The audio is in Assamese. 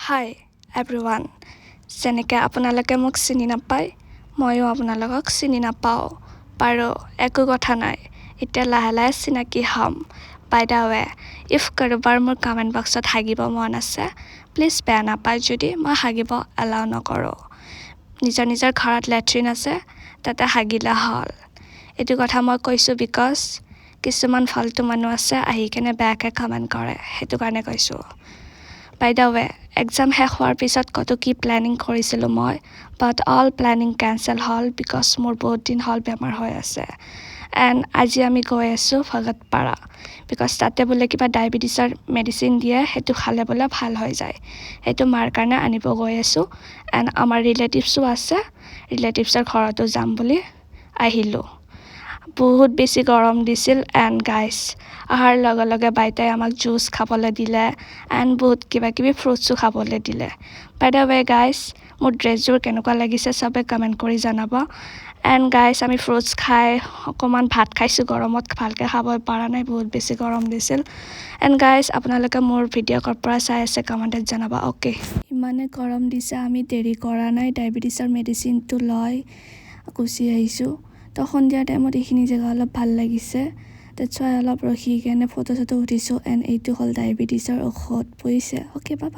হাই এভৰিৱান, যেনেকৈ আপোনালোকে মোক চিনি নাপায় ময়ো আপোনালোকক চিনি নাপাওঁ বাৰু, একো কথা নাই। এতিয়া লাহে লাহে চিনাকি হ'ম। বাই দ্য ৱে, ইফ কাৰোবাৰ মোৰ কমেণ্ট বক্সত হাগিব মন আছে, প্লিজ বেয়া নাপায় যদি মই হাগিব এলাউ নকৰোঁ। নিজৰ নিজৰ ঘৰত লেট্ৰিন আছে, তাতে হাগিলে হ'ল। এইটো কথা মই কৈছোঁ বিকজ কিছুমান ফাল্টু মানুহ আছে আহি কেনে বেয়াকৈ কমেণ্ট কৰে, সেইটো কাৰণে কৈছোঁ। বাই দ্য ৱে, এক্সাম শেষ হোৱাৰ পিছত কতো কি প্লেনিং কৰিছিলোঁ মই, বাট অল প্লেনিং কেঞ্চেল হ'ল বিকজ মোৰ বহুত দিন হ'ল বেমাৰ হৈ আছে। এণ্ড আজি আমি গৈ আছোঁ ভগতপাৰা বিকজ তাতে বোলে কিবা ডায়েবেটিছৰ মেডিচিন দিয়ে, সেইটো খালে বোলে ভাল হৈ যায়। সেইটো মাৰ কাৰণে আনিব গৈ আছোঁ। এণ্ড আমাৰ ৰিলেটিভছো আছে, ৰিলেটিভছৰ ঘৰতো যাম বুলি আহিলোঁ। বহুত বেছি গৰম দিছিল এণ্ড গাইছ অহাৰ লগে লগে বাইতাই আমাক জুচ খাবলৈ দিলে এণ্ড বহুত কিবা কিবি ফ্ৰুটছো খাবলৈ দিলে। বাই দ্য ৱে গাইছ, মোৰ ড্ৰেছযোৰ কেনেকুৱা লাগিছে চবে কমেণ্ট কৰি জনাব। এণ্ড গাইছ আমি ফ্ৰুটছ খাই অকণমান ভাত খাইছোঁ, গৰমত ভালকৈ খাবই পৰা নাই, বহুত বেছি গৰম দিছিল। এণ্ড গাইছ আপোনালোকে মোৰ ভিডিঅ' ক'ৰ পৰা চাই আছে কমেণ্টত জনাব। অ'কে, ইমানে গৰম দিছে, আমি দেৰি কৰা নাই, ডায়েবেটিছৰ মেডিচিনটো লৈ গুচি আহিছোঁ। তো সন্ধিয়া টাইমত এইখিনি জেগা অলপ ভাল লাগিছে, তাত অলপ ৰখি কেনে ফটো চটো উঠিছোঁ। এণ্ড এইটো হ'ল ডায়েবেটিছৰ ঔষধ পৰিছে। Okay, bye bye.